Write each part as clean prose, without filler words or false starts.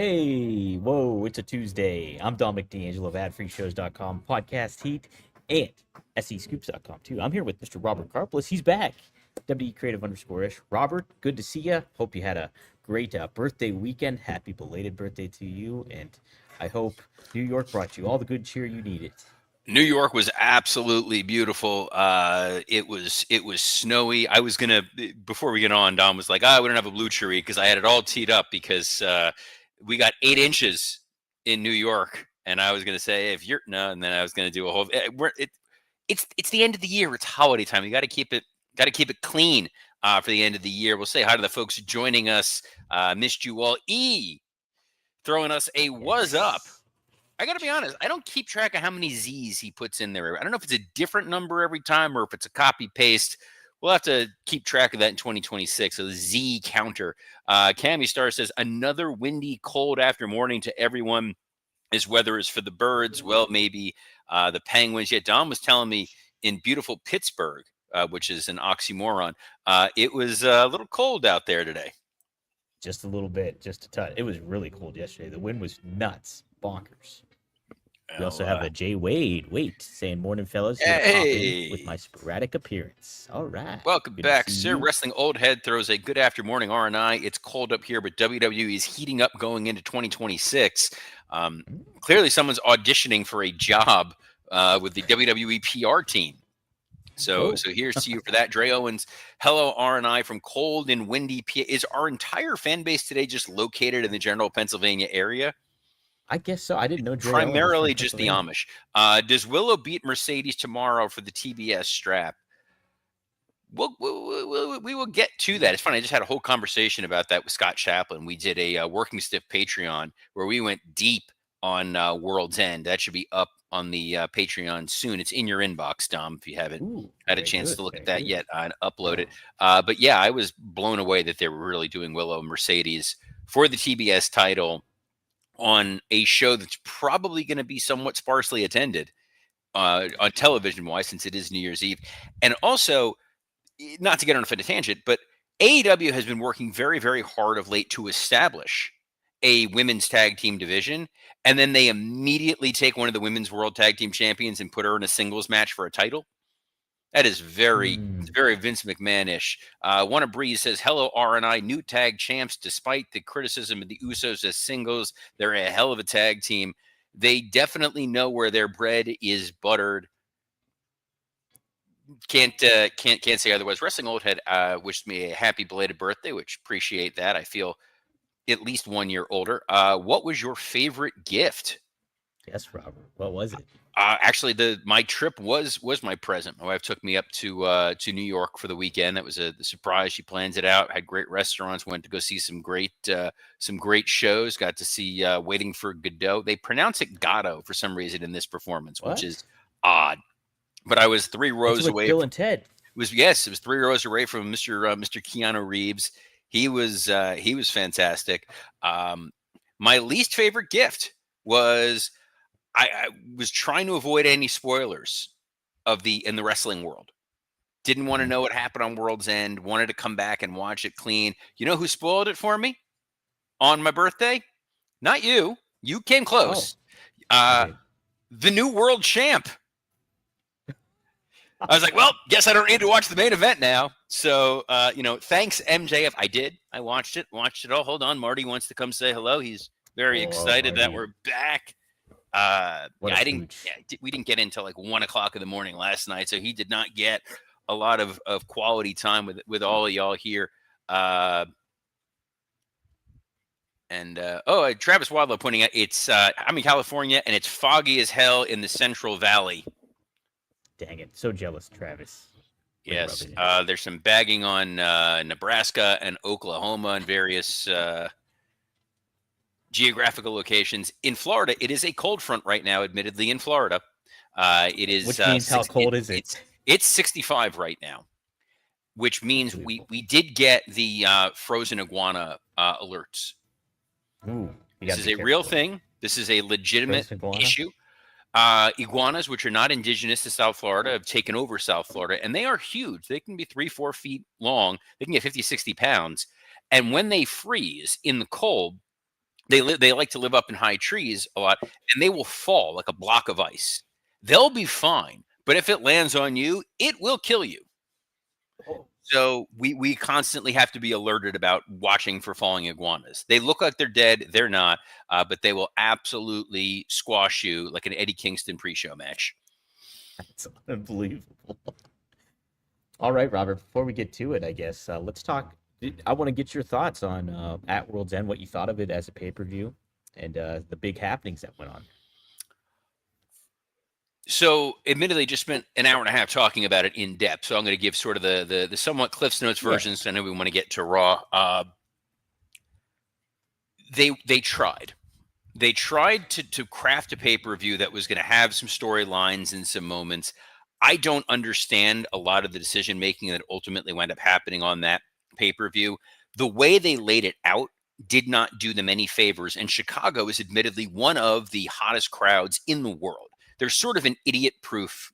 Hey, whoa, it's a Tuesday. I'm Dominic D'Angelo of AdFreeShows.com, Podcast Heat, and SEScoops.com too. I'm here with Mr. Robert Karplis. He's back. WE Creative _ish. Robert, good to see you. Hope you had a great birthday weekend. Happy belated birthday to you. And I hope New York brought you all the good cheer you needed. New York was absolutely beautiful. It was snowy. I was gonna before we get on. Dom was like, we don't have a blue cherry because I had it all teed up because we got 8 inches in New York, and I was gonna say if you're no, and then I was gonna do a whole. It's the end of the year. It's holiday time. You got to keep it clean for the end of the year. We'll say hi to the folks joining us. Missed you all. Throwing us a was up. I got to be honest, I don't keep track of how many Z's he puts in there. I don't know if it's a different number every time or if it's a copy paste. We'll have to keep track of that in 2026. So the Z counter. Cammy Star says, another windy, cold after morning to everyone. This weather is for the birds. Well, maybe the Penguins. Yeah, Dom was telling me in beautiful Pittsburgh, which is an oxymoron, it was a little cold out there today. Just a little bit, just a touch. It was really cold yesterday. The wind was nuts, bonkers. We also have a Jay Wade saying, morning, fellas. Hey. With my sporadic appearance. All right. Welcome back, sir. Wrestling Old Head throws a good after morning R&I. It's cold up here, but WWE is heating up going into 2026. Clearly, someone's auditioning for a job with the WWE PR team. So here's to you for that. Dre Owens, hello, R&I from cold and windy. Is our entire fan base today just located in the general Pennsylvania area? I guess so. I didn't know. Primarily just the Amish. Does Willow beat Mercedes tomorrow for the TBS strap? We will get to that. It's funny. I just had a whole conversation about that with Scott Chaplin. We did a Working Stiff Patreon where we went deep on World's End. That should be up on the Patreon soon. It's in your inbox, Dom, if you haven't had a chance to look at that yet and upload it. But yeah, I was blown away that they were really doing Willow and Mercedes for the TBS title on a show that's probably going to be somewhat sparsely attended on television-wise, since it is New Year's Eve. And also, not to get on a tangent, but AEW has been working very, very hard of late to establish a women's tag team division, and then they immediately take one of the women's world tag team champions and put her in a singles match for a title. That is very Vince McMahon-ish. Wanna Breeze says, hello, R&I, new tag champs. Despite the criticism of the Usos as singles, they're a hell of a tag team. They definitely know where their bread is buttered. Can't say otherwise. Wrestling Old Head wished me a happy belated birthday, which appreciate that. I feel at least 1 year older. What was your favorite gift? Yes, Robert. What was it? Actually, my trip was my present. My wife took me up to New York for the weekend. That was the surprise. She plans it out. Had great restaurants. Went to go see some great shows. Got to see Waiting for Godot. They pronounce it Gatto for some reason in this performance, which is odd. But I was 3 rows away. Bill and Ted. It was 3 rows away from Mr. Keanu Reeves. He was fantastic. My least favorite gift was. I was trying to avoid any spoilers in the wrestling world. Didn't want to know what happened on World's End. Wanted to come back and watch it clean. You know who spoiled it for me on my birthday? Not you. You came close. The new world champ. I was like, well, guess I don't need to watch the main event now. So, thanks, MJF. I did. I watched it all. Hold on. Marty wants to come say hello. He's very excited that we're back. We didn't get in until like 1 o'clock in the morning last night, so he did not get a lot of quality time with all of y'all here. Travis Wadlow pointing out I'm in California and it's foggy as hell in the Central Valley. Dang it, so jealous, Travis. Yes, there's some bagging on Nebraska and Oklahoma and various geographical locations. In Florida, it is a cold front right now, admittedly, in Florida. It is. Which means how cold is it? It's 65 right now, which means we did get the frozen iguana alerts. Ooh, this is a real thing. This is a legitimate issue. Iguanas, which are not indigenous to South Florida, have taken over South Florida, and they are huge. They can be 3-4 feet long. They can get 50, 60 pounds. And when they freeze in the cold, They like to live up in high trees a lot, and they will fall like a block of ice. They'll be fine, but if it lands on you, it will kill you. Oh, So we constantly have to be alerted about watching for falling iguanas. They look like they're dead, they're not, but they will absolutely squash you like an Eddie Kingston pre-show match. that's unbelievable. All right, Robert. Before we get to it, I guess let's talk. I want to get your thoughts on at World's End, what you thought of it as a pay per view, and the big happenings that went on. So, admittedly, just spent an hour and a half talking about it in depth. So, I'm going to give sort of the somewhat Cliff's Notes Yeah. version. So, I know we want to get to Raw. They tried. They tried to craft a pay per view that was going to have some storylines and some moments. I don't understand a lot of the decision making that ultimately wound up happening on that pay per view. The way they laid it out did not do them any favors. And Chicago is admittedly one of the hottest crowds in the world. They're sort of an idiot proof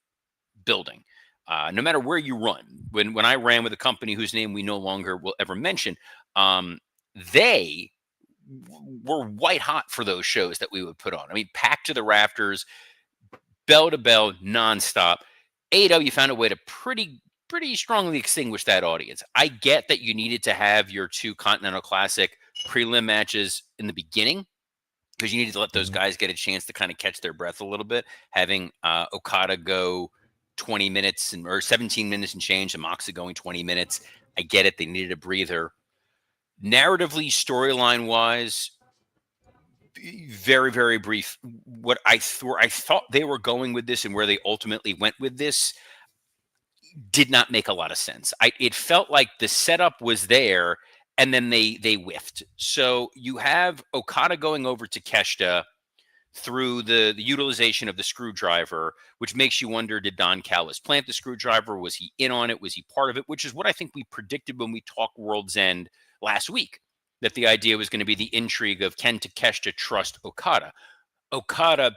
building. No matter where you run, when I ran with a company whose name we no longer will ever mention, they were white hot for those shows that we would put on. I mean, packed to the rafters, bell to bell, nonstop. AEW found a way to pretty strongly extinguish that audience. I get that you needed to have your 2 Continental Classic prelim matches in the beginning because you needed to let those guys get a chance to kind of catch their breath a little bit. Having Okada go 20 minutes or 17 minutes and change, and Moxley going 20 minutes. I get it. They needed a breather. Narratively, storyline wise, very, very brief. What I thought they were going with this and where they ultimately went with this did not make a lot of sense. It felt like the setup was there and then they whiffed. So you have Okada going over to Keshta through the utilization of the screwdriver, which makes you wonder, did Don Callis plant the screwdriver? Was he in on it? Was he part of it? Which is what I think we predicted when we talked World's End last week, that the idea was going to be the intrigue of can Takeshita trust Okada? Okada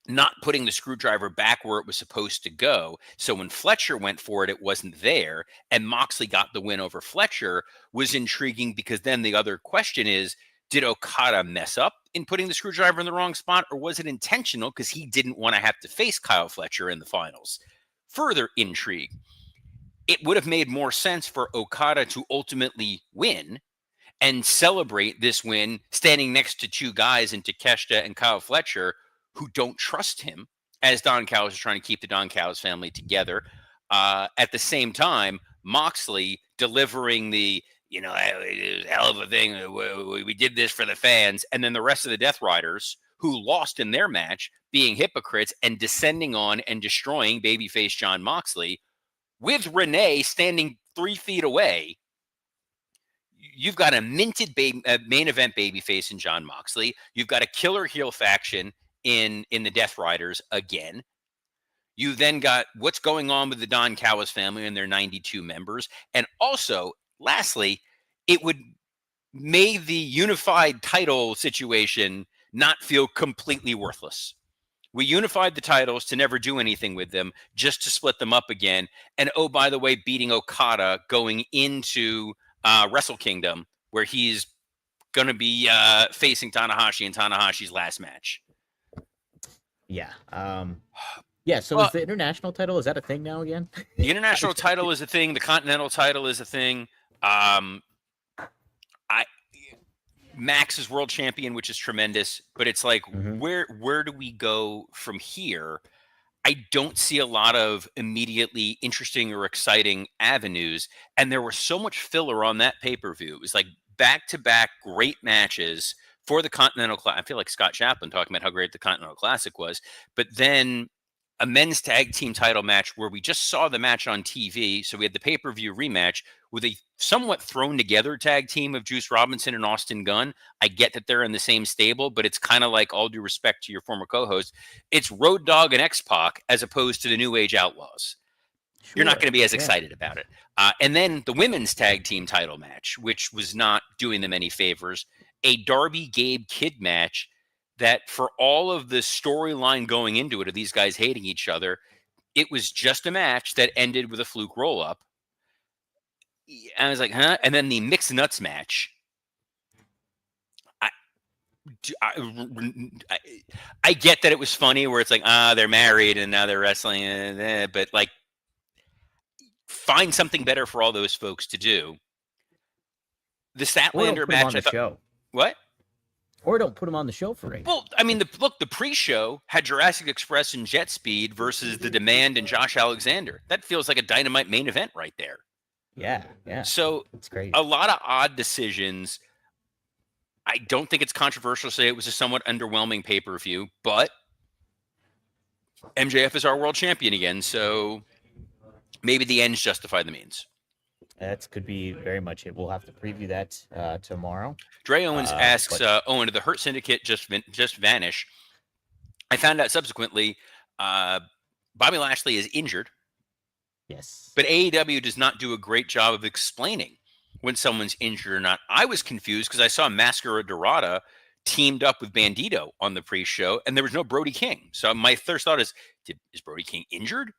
not putting the screwdriver back where it was supposed to go. So when Fletcher went for it, it wasn't there. And Moxley got the win over Fletcher was intriguing because then the other question is, did Okada mess up in putting the screwdriver in the wrong spot, or was it intentional because he didn't want to have to face Kyle Fletcher in the finals? Further intrigue. It would have made more sense for Okada to ultimately win and celebrate this win standing next to 2 guys in Takeshita and Kyle Fletcher who don't trust him, as Don Callis is trying to keep the Don Callis family together. At the same time, Moxley delivering the, it was a hell of a thing. We did this for the fans. And then the rest of the Death Riders, who lost in their match, being hypocrites and descending on and destroying babyface John Moxley, with Renee standing 3 feet away. You've got a minted main event babyface in John Moxley. You've got a killer heel faction in the Death Riders again. You then got what's going on with the Don Callis family and their 92 members. And also, lastly, it would make the unified title situation not feel completely worthless. We unified the titles to never do anything with them, just to split them up again. And oh, by the way, beating Okada going into Wrestle Kingdom, where he's going to be facing Tanahashi in Tanahashi's last match. Yeah. Yeah. So is the international title, is that a thing now again? The international title is a thing. The continental title is a thing. Max is world champion, which is tremendous, but it's like, where do we go from here? I don't see a lot of immediately interesting or exciting avenues. And there was so much filler on that pay-per-view. It was like back-to-back great matches for the Continental Classic. I feel like Scott Chaplin talking about how great the Continental Classic was. But then a men's tag team title match where we just saw the match on TV. So we had the pay-per-view rematch with a somewhat thrown together tag team of Juice Robinson and Austin Gunn. I get that they're in the same stable, but it's kind of like, all due respect to your former co-host, it's Road Dogg and X-Pac as opposed to the New Age Outlaws. Sure, you're not going to be as excited about it. And then the women's tag team title match, which was not doing them any favors, a Darby Gabe Kid match that, for all of the storyline going into it of these guys hating each other, it was just a match that ended with a fluke roll-up. I was like, huh? And then the Mixed Nuts match. I get that it was funny where it's like, they're married and now they're wrestling, but like, find something better for all those folks to do. The Or don't Statlander put him on match, I the thought, show. what? Or don't put him on the show for right now. Well, I mean, the pre-show had Jurassic Express and Jet Speed versus The Demand and Josh Alexander. That feels like a Dynamite main event right there. Yeah. So It's great. a lot of odd decisions. I don't think it's controversial to say it was a somewhat underwhelming pay-per-view, but MJF is our world champion again, so maybe the ends justify the means. That could be very much it. We'll have to preview that tomorrow. Dre Owens asks, Owen, did the Hurt Syndicate just vanish? I found out subsequently Bobby Lashley is injured. Yes. But AEW does not do a great job of explaining when someone's injured or not. I was confused because I saw Mascara Dorada teamed up with Bandito on the pre-show, and there was no Brody King. So my first thought is Brody King injured?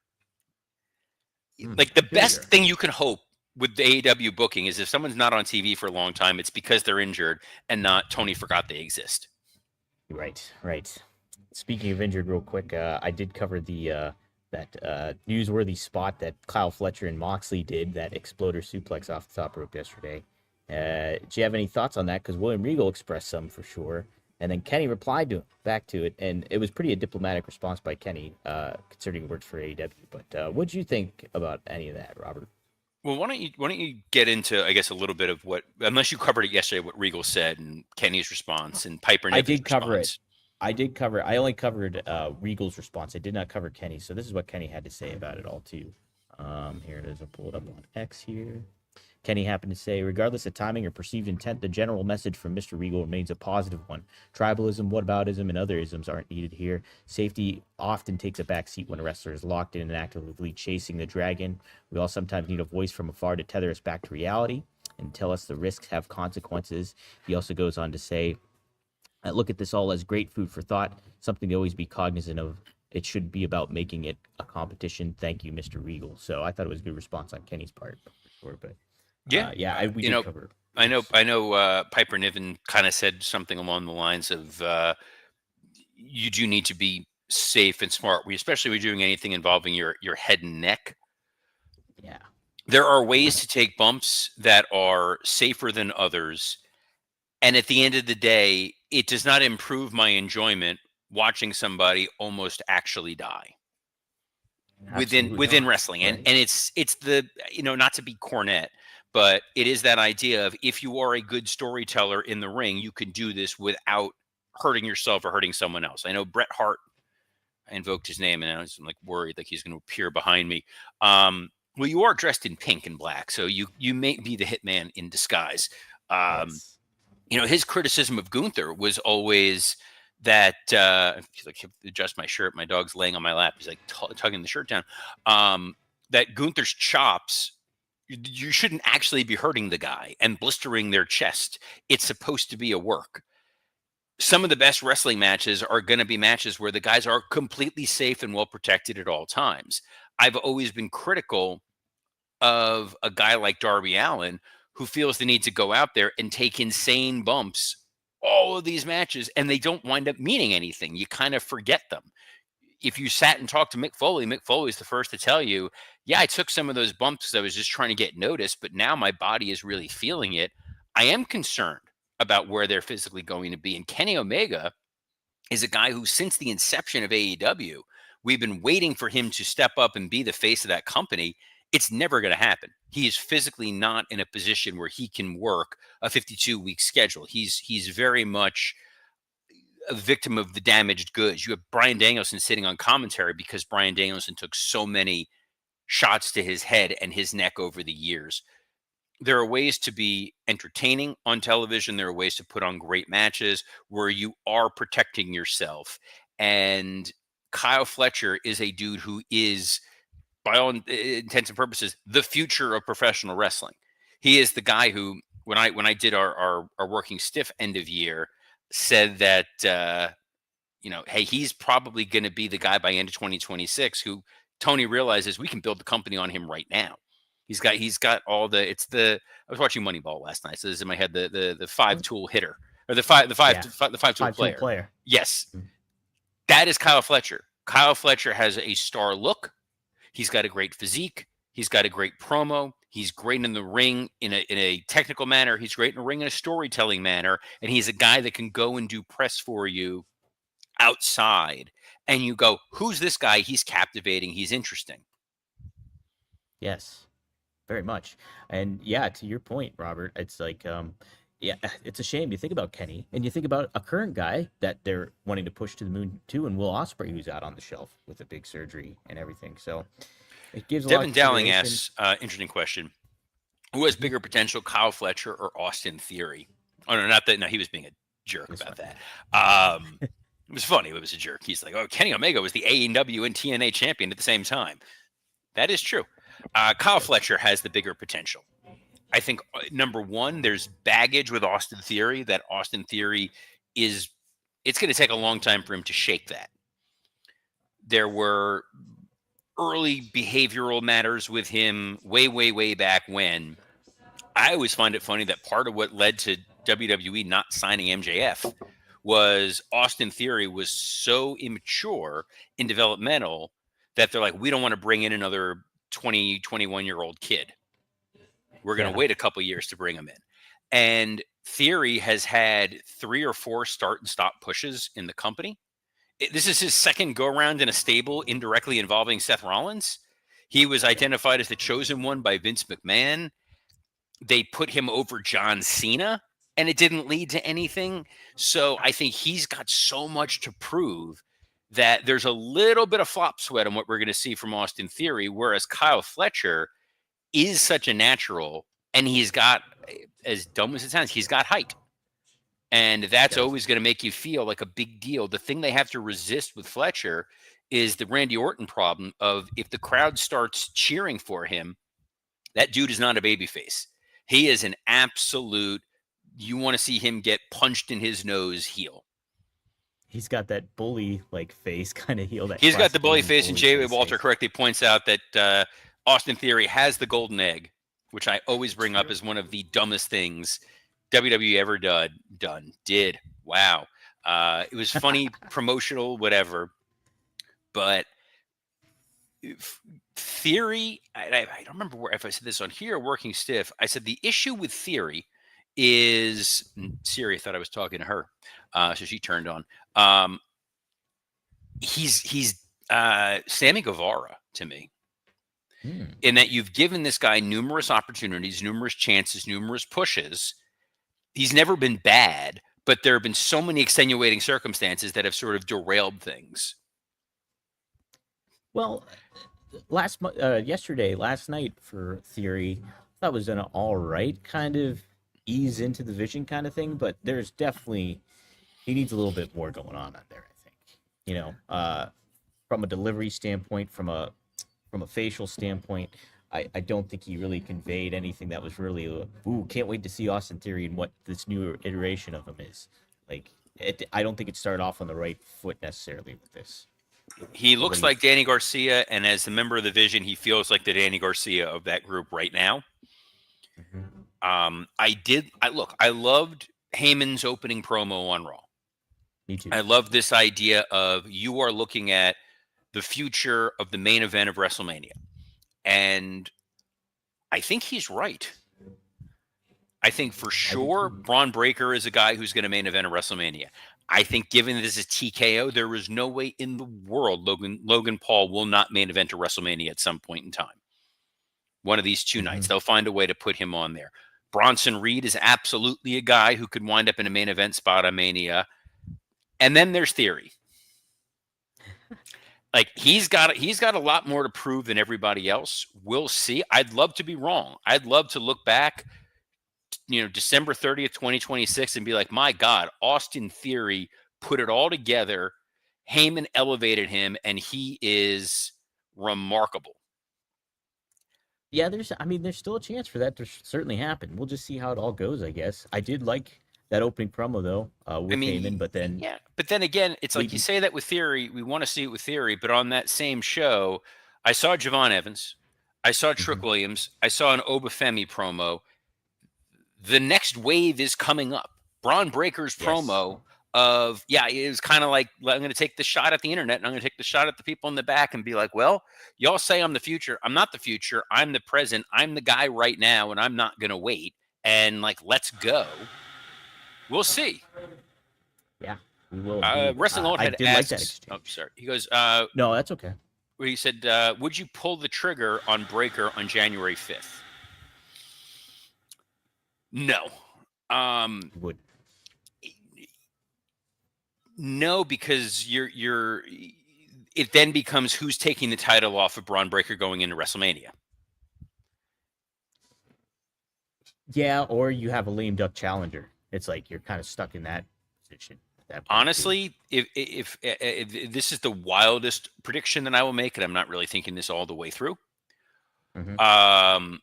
Like, the best thing you can hope with the AEW booking is if someone's not on TV for a long time, it's because they're injured and not Tony forgot they exist. Right. Speaking of injured, real quick, I did cover the that newsworthy spot that Kyle Fletcher and Moxley did, that exploder suplex off the top rope yesterday. Do you have any thoughts on that? Because William Regal expressed some for sure, and then Kenny replied to him, back to it, and it was pretty a diplomatic response by Kenny, considering he works for AEW. But what do you think about any of that, Robert? Well, why don't you get into, I guess, a little bit of what, unless you covered it yesterday, what Regal said and Kenny's response and Piper Niven's response. I did cover it. I only covered Regal's response. I did not cover Kenny. So this is what Kenny had to say about it all too. Here it is. I'll pull it up on X here. Kenny happened to say, regardless of timing or perceived intent, the general message from Mr. Regal remains a positive one. Tribalism, whataboutism, and other isms aren't needed here. Safety often takes a back seat when a wrestler is locked in and actively chasing the dragon. We all sometimes need a voice from afar to tether us back to reality and tell us the risks have consequences. He also goes on to say, I look at this all as great food for thought, something to always be cognizant of. It should be about making it a competition. Thank you, Mr. Regal. So I thought it was a good response on Kenny's part. But we did cover. I know. Piper Niven kind of said something along the lines of, "You do need to be safe and smart, especially when you're doing anything involving your head and neck." Yeah, there are ways to take bumps that are safer than others, and at the end of the day, it does not improve my enjoyment watching somebody almost actually die. Within wrestling, right. and it's the, not to be cornet, but it is that idea of, if you are a good storyteller in the ring, you can do this without hurting yourself or hurting someone else. I know Bret Hart, I invoked his name, and I was like worried like he's going to appear behind me. Well, you are dressed in pink and black, so you may be the hitman in disguise. Yes. His criticism of Gunther was always that, like, adjust my shirt, my dog's laying on my lap, he's like tugging the shirt down, that Gunther's chops, you shouldn't actually be hurting the guy and blistering their chest. It's supposed to be a work. Some of the best wrestling matches are going to be matches where the guys are completely safe and well protected at all times. I've always been critical of a guy like Darby Allin, who feels the need to go out there and take insane bumps all of these matches, and they don't wind up meaning anything. You kind of forget them. If you sat and talked to Mick Foley is the first to tell you, yeah, I took some of those bumps because I was just trying to get noticed, but now my body is really feeling it. I am concerned about where they're physically going to be. And Kenny Omega is a guy who, since the inception of AEW, we've been waiting for him to step up and be the face of that company. It's never going to happen. He is physically not in a position where he can work a 52-week schedule. He's very much a victim of the damaged goods. You have Bryan Danielson sitting on commentary because Bryan Danielson took so many shots to his head and his neck over the years. There are ways to be entertaining on television. There are ways to put on great matches where you are protecting yourself. And Kyle Fletcher is a dude who is, by all intents and purposes, the future of professional wrestling. He is the guy who, when I did our working stiff end of year, said that, hey, he's probably going to be the guy by end of 2026 who Tony realizes we can build the company on him right now. He's got all the, I was watching Moneyball last night, so this is in my head, the 5-tool hitter. or the Yeah, five tool 5 tool player. player. Yes, Mm. that is Kyle Fletcher. Kyle Fletcher has a star look. He's got a great physique. He's got a great promo. He's great in the ring in a technical manner. He's great in the ring in a storytelling manner. And he's a guy that can go and do press for you outside. And you go, who's this guy? He's captivating. He's interesting. Yes, very much. And yeah, to your point, Robert, it's like, yeah, it's a shame. You think about Kenny, and you think about a current guy that they're wanting to push to the moon too, and Will Ospreay, who's out on the shelf with a big surgery and everything. So it gives a lot of Devin Dowling consideration. asks, interesting question. Who has Mhm. bigger potential, Kyle Fletcher or Austin Theory? Oh, no, not that. No, he was being a jerk It's about fine. that. It was funny. It was a jerk. He's like, oh, Kenny Omega was the AEW and TNA champion at the same time. That is true. Kyle Yes. Fletcher has the bigger potential. I think number one, there's baggage with Austin Theory that Austin Theory is. It's going to take a long time for him to shake that. There were early behavioral matters with him way, way, way back when. I always find it funny that part of what led to WWE not signing MJF was Austin Theory was so immature in developmental that they're like, we don't want to bring in another 20, 21-year-old kid. We're going to Yeah. wait a couple years to bring him in. And Theory has had 3 or 4 start and stop pushes in the company. This is his second go around in a stable indirectly involving Seth Rollins. He was identified as the chosen one by Vince McMahon. They put him over John Cena and it didn't lead to anything. So I think he's got so much to prove that there's a little bit of flop sweat on what we're going to see from Austin Theory, whereas Kyle Fletcher is such a natural and he's got, as dumb as it sounds, he's got height. And that's Does. always going to make you feel like a big deal. The thing they have to resist with Fletcher is the Randy Orton problem of if the crowd starts cheering for him, that dude is not a babyface. He is an absolute, you want to see him get punched in his nose heel. He's got that bully like face kind of heel, that He's got the classic bully 80s face, and bully J.W. face Walter correctly points out that Austin Theory has the golden egg, which I always bring up as one of the dumbest things WWE ever did. Wow. It was funny, promotional, whatever. But Theory, I don't remember if I said this on here, Working Stiff. I said the issue with Theory is Siri thought I was talking to her, so she turned on. He's Sammy Guevara to me, in that you've given this guy numerous opportunities, numerous chances, numerous pushes. He's never been bad, but there have been so many extenuating circumstances that have sort of derailed things. Well, last night for Theory, I thought was an all right kind of ease into the vision kind of thing, but there's definitely he needs a little bit more going on there. I think, from a delivery standpoint, from a facial standpoint, I don't think he really conveyed anything that was really ooh, can't wait to see Austin Theory and what this new iteration of him is like. I don't think it started off on the right foot necessarily with this. He What looks do you like Danny Garcia, and as a member of the Vision, he feels like the Danny Garcia of that group right now. Mhm. I loved Heyman's opening promo on Raw. Me too. I love this idea of you are looking at the future of the main event of WrestleMania. And I think he's right. I think for I do sure too. Braun Breaker is a guy who's going to main event a WrestleMania. I think given this is TKO, there is no way in the world Logan Paul will not main event a WrestleMania at some point in time. One of these 2 nights. Mhm. They'll find a way to put him on there. Bronson Reed is absolutely a guy who could wind up in a main event spot on Mania. And then there's Theory. Like he's got a lot more to prove than everybody else. We'll see. I'd love to be wrong. I'd love to look back, December 30th, 2026 and be like, my God, Austin Theory put it all together. Heyman elevated him and he is remarkable. Yeah, there's still a chance for that to certainly happen. We'll just see how it all goes, I guess. I did like that opening promo though, I with mean, Heyman, but then yeah, but then again, it's like you leading. say that with Theory, we want to see it with Theory, but on that same show, I saw Javon Evans, I saw Trick Mhm. Williams, I saw an Obafemi promo. The next wave is coming up. Braun Breaker's Yes. promo of, yeah, it was kind of like, I'm going to take the shot at the internet and I'm going to take the shot at the people in the back and be like, well, y'all say I'm the future. I'm not the future. I'm the present. I'm the guy right now and I'm not going to wait. And like, let's go. We'll see. Yeah, we will indeed. Wrestling Old I Head did like that asks, oh, exchange. sorry. He goes, No, that's okay. he said, would you pull the trigger on Breaker on January 5th? No. Um, Would. no, because it then becomes who's taking the title off of Braun Breaker going into WrestleMania. Yeah, or you have a lame duck challenger. It's like you're kind of stuck in that position at that point too. Honestly, if this is the wildest prediction that I will make, and I'm not really thinking this all the way through, Hmm. um,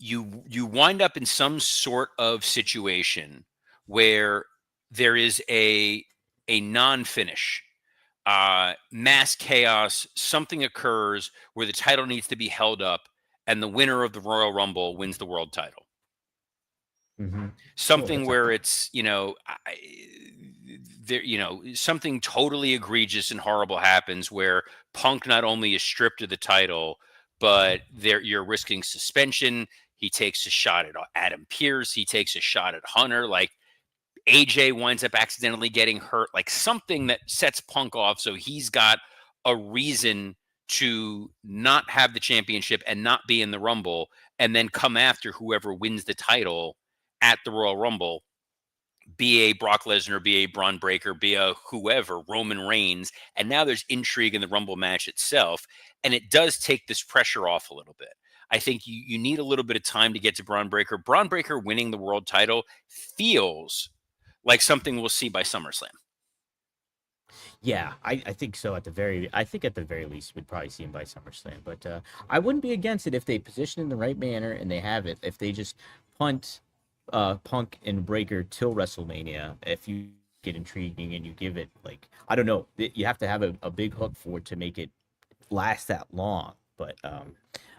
you wind up in some sort of situation where there is a non-finish, mass chaos. Something occurs where the title needs to be held up, and the winner of the Royal Rumble wins the world title. Hmm. Oh, Something that's a where it's there, something totally egregious and horrible happens where Punk not only is stripped of the title, but you're risking suspension. He takes a shot at Adam Pearce. He takes a shot at Hunter. Like, AJ winds up accidentally getting hurt. Like, something that sets Punk off, so he's got a reason to not have the championship and not be in the Rumble, and then come after whoever wins the title at the Royal Rumble, be a Brock Lesnar, be a Braun Breaker, be a whoever, Roman Reigns. And now there's intrigue in the Rumble match itself. And it does take this pressure off a little bit. I think you need a little bit of time to get to Braun Breaker. Braun Breaker winning the world title feels like something we'll see by SummerSlam. Yeah, I think so. I think at the very least, we'd probably see him by SummerSlam. But I wouldn't be against it if they position in the right manner and they have it. If they just punt Punk and Breaker till WrestleMania, if you get intriguing and you give it like I don't know, you have to have a big hook for it to make it last that long. But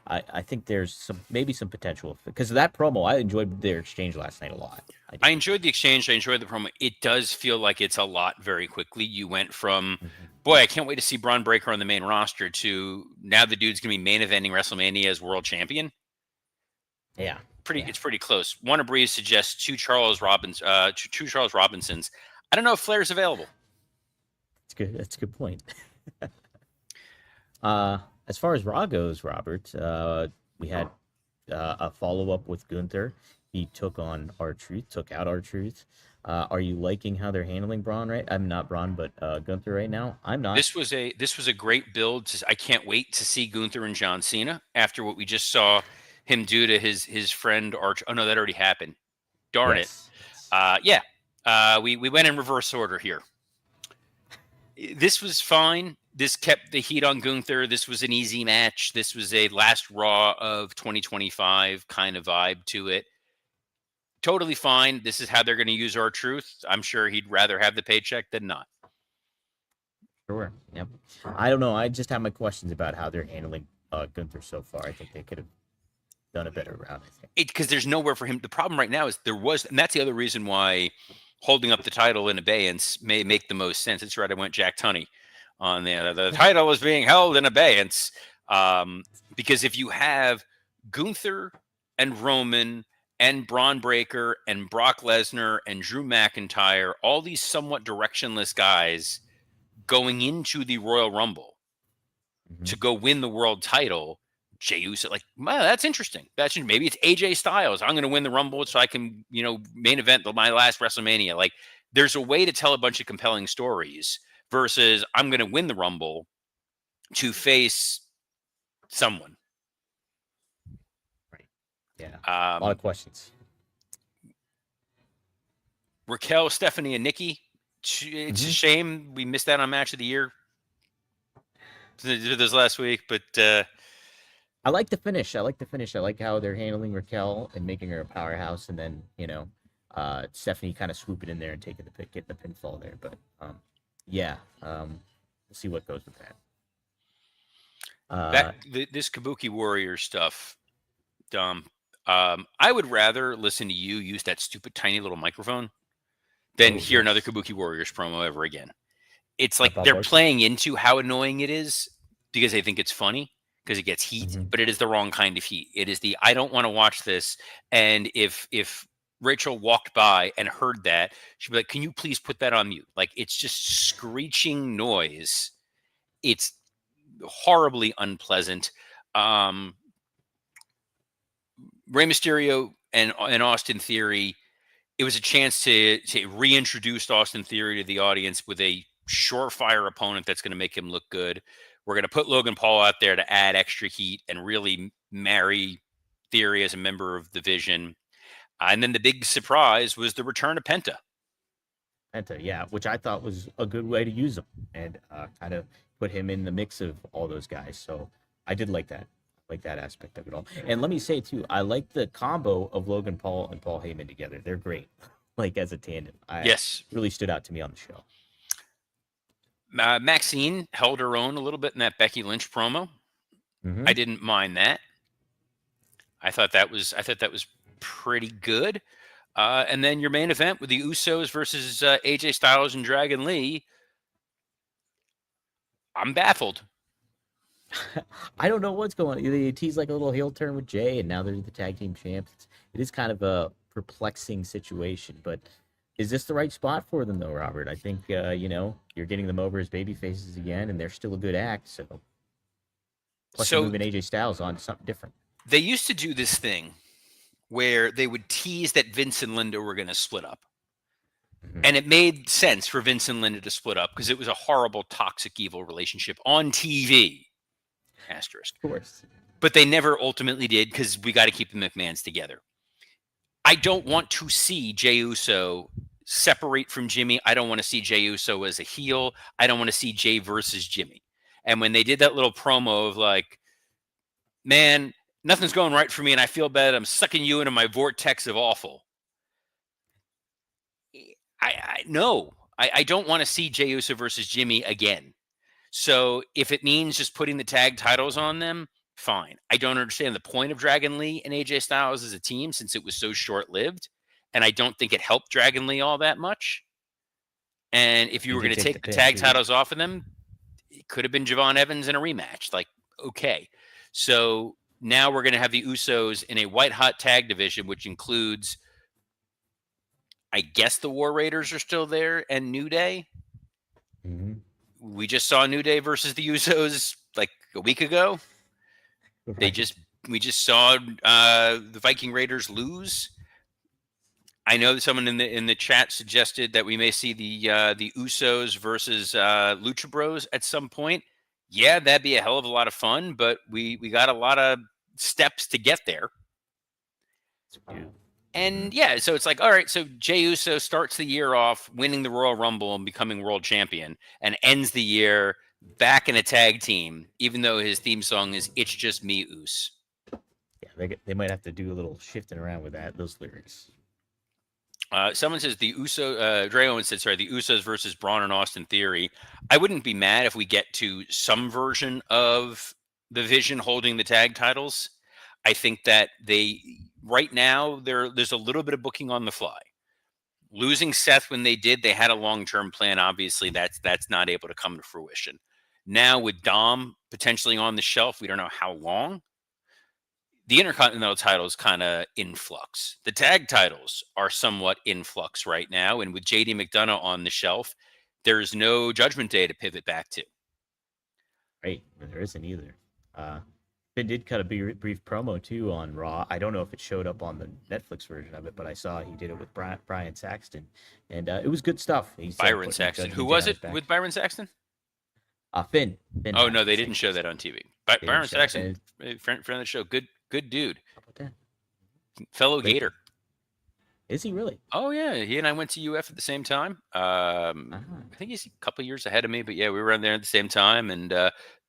I think there's maybe some potential because of that promo. I enjoyed their exchange last night a lot. I I did. enjoyed the exchange. I enjoyed the promo. It does feel like it's a lot very quickly. You went from, Mhm. boy, I can't wait to see Braun Breaker on the main roster, to now the dude's going to be main eventing WrestleMania as world champion. Yeah, yeah, It's pretty close. Warner Breeze suggests two Charles Robinsons. I don't know if Flair's available. it's good. That's a good point. Uh, as far as Raw goes, Robert, we had a follow up with Gunther. He took on our truth, took out our truth. Are you liking how they're handling Braun? Right, I'm not Braun, but Gunther right now. I'm not. This was a great build. I can't wait to see Gunther and John Cena after what we just saw him do to his friend Arch. Oh no, that already happened. Darn it. Yes, yes. Yeah. We went in reverse order here. This was fine. This kept the heat on Gunther. This was an easy match. This was a last Raw of 2025 kind of vibe to it. Totally fine. This is how they're going to use our truth. I'm sure he'd rather have the paycheck than not. Sure. Yep. I don't know. I just have my questions about how they're handling Gunther so far. I think they could have done a better round. I think. Because there's nowhere for him. The problem right now is and that's the other reason why holding up the title in abeyance may make the most sense. It's right. I went Jack Tunney on there. The title is being held in abeyance. Because if you have Gunther and Roman and Braun Breaker and Brock Lesnar and Drew McIntyre, all these somewhat directionless guys going into the Royal Rumble Mhm. to go win the world title, Jey Uso, like, well, that's interesting. Maybe it's AJ Styles. I'm going to win the Rumble so I can, main event my last WrestleMania. Like, there's a way to tell a bunch of compelling stories versus I'm going to win the Rumble to face someone. Right. Yeah. A lot of questions. Raquel, Stephanie, and Nikki. It's a Hmm. shame we missed out on match of the year this last week, but I like the finish. I like the finish. I like how they're handling Raquel and making her a powerhouse, and then Stephanie kind of swooping in there and taking the pick, getting the pinfall there. But yeah, we'll see what goes with that. this Kabuki Warrior stuff, Dom. I would rather listen to you use that stupid tiny little microphone than Oh hear another yes, Kabuki Warriors promo ever again. It's how like about they're Varsity? playing into how annoying it is because they think it's funny because it gets heat, Hmm. but it is the wrong kind of heat. It is the I don't want to watch this. And if Rachel walked by and heard that, she'd be like, "Can you please put that on mute?" Like it's just screeching noise. It's horribly unpleasant. Um, Rey Mysterio and Austin Theory, it was a chance to reintroduce Austin Theory to the audience with a surefire opponent that's going to make him look good. We're going to put Logan Paul out there to add extra heat and really marry Theory as a member of the Vision. And then the big surprise was the return of Penta. Penta, yeah, which I thought was a good way to use him and kind of put him in the mix of all those guys. So I did like that aspect of it all. And let me say too, I like the combo of Logan Paul and Paul Heyman together. They're great, like as a tandem. I Yes, really stood out to me on the show. Maxine held her own a little bit in that Becky Lynch promo. I Hmm. didn't mind that. I thought that was pretty good. And then your main event with the Usos versus AJ Styles and Dragon Lee. I'm baffled. I don't know what's going on. They tease like a little heel turn with Jay, and now they're the tag team champs. It is kind of a perplexing situation, but is this the right spot for them, though, Robert? I think, you're getting them over as baby faces again, and they're still a good act. So, plus you're So moving AJ Styles on to something different. they used to do this thing where they would tease that Vince and Linda were going to split up. Hmm. And it made sense for Vince and Linda to split up because it was a horrible, toxic, evil relationship on TV. Asterisk. Of course. But they never ultimately did because we got to keep the McMahons together. I don't want to see Jey Uso separate from Jimmy. I don't want to see Jey Uso as a heel. I don't want to see Jey versus Jimmy. And when they did that little promo of like, man, nothing's going right for me and I feel bad. I'm sucking you into my vortex of awful. I don't want to see Jey Uso versus Jimmy again. So if it means just putting the tag titles on them, fine. I don't understand the point of Dragon Lee and AJ Styles as a team since it was so short lived. And I don't think it helped Dragon Lee all that much. And if you He were going did to take the take the pin, tag too. titles off of them, it could have been Javon Evans in a rematch. Like, okay. So now we're going to have the Usos in a white hot tag division, which includes, I guess, the War Raiders are still there and New Day. Hmm. We just saw New Day versus the Usos like a week ago. They Right. just we just saw the Viking Raiders lose. I know that someone in the chat suggested that we may see the Usos versus Lucha Bros at some point. Yeah, that'd be a hell of a lot of fun, but we got a lot of steps to get there. Yeah. Hmm. And yeah, so it's like, all right, so Jey Uso starts the year off winning the Royal Rumble and becoming world champion, and ends the year back in a tag team, even though his theme song is "It's Just Me, Us." Yeah, they might have to do a little shifting around with those lyrics. Someone says the Dre Owens said, sorry, the Usos versus Braun and Austin Theory. I wouldn't be mad if we get to some version of the Vision holding the tag titles. I think that right now, there's a little bit of booking on the fly. Losing Seth when they did, they had a long-term plan. Obviously, that's not able to come to fruition. Now with Dom potentially on the shelf, we don't know how long. The Intercontinental title is kind of in flux. The tag titles are somewhat in flux right now. And with JD McDonough on the shelf, there's no Judgment Day to pivot back to. Right. There isn't either. Finn did cut a brief promo too on Raw. I don't know if it showed up on the Netflix version of it, but I saw he did it with Brian Saxton, and it was good stuff. He said Byron putting Saxton. Who Judgment Day was on it his back. with Byron Saxton? Finn Oh, no, Balor, they same didn't show person. that on TV. They didn't Byron show it. Saxton, friend of the show. Good dude. How about that? Fellow Great. Gator. Is he really? Oh, yeah. He and I went to UF at the same time. Uh-huh. I think he's a couple years ahead of me, but yeah, we were on there at the same time. And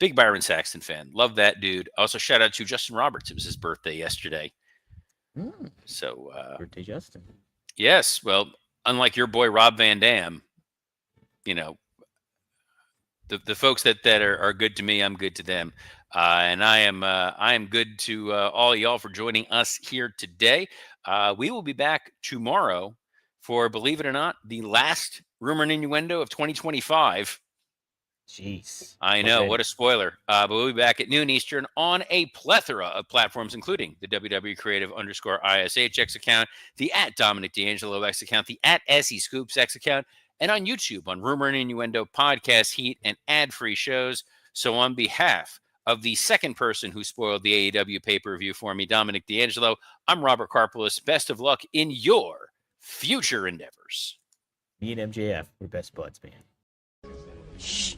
big Byron Saxton fan. Love that dude. Also, shout out to Justin Roberts. It was his birthday yesterday. Mm, So, birthday Justin. yes. Well, unlike your boy Rob Van Dam, you know, the folks that are good to me, I'm good to them. And I am good to all y'all for joining us here today. We will be back tomorrow for, believe it or not, the last Rumor and Innuendo of 2025. Jeez. I know, Okay. what a spoiler. But we'll be back at noon Eastern on a plethora of platforms, including the WW_Creative_ISHX account, the @Dominic D'Angelo X account, the @SE Scoops X account, and on YouTube on Rumor and Innuendo Podcast Heat and ad-free shows. So on behalf of the second person who spoiled the AEW pay-per-view for me, Dominic D'Angelo, I'm Robert Karpelis. Best of luck in your future endeavors. Me and MJF, we're best buds, man. Shh.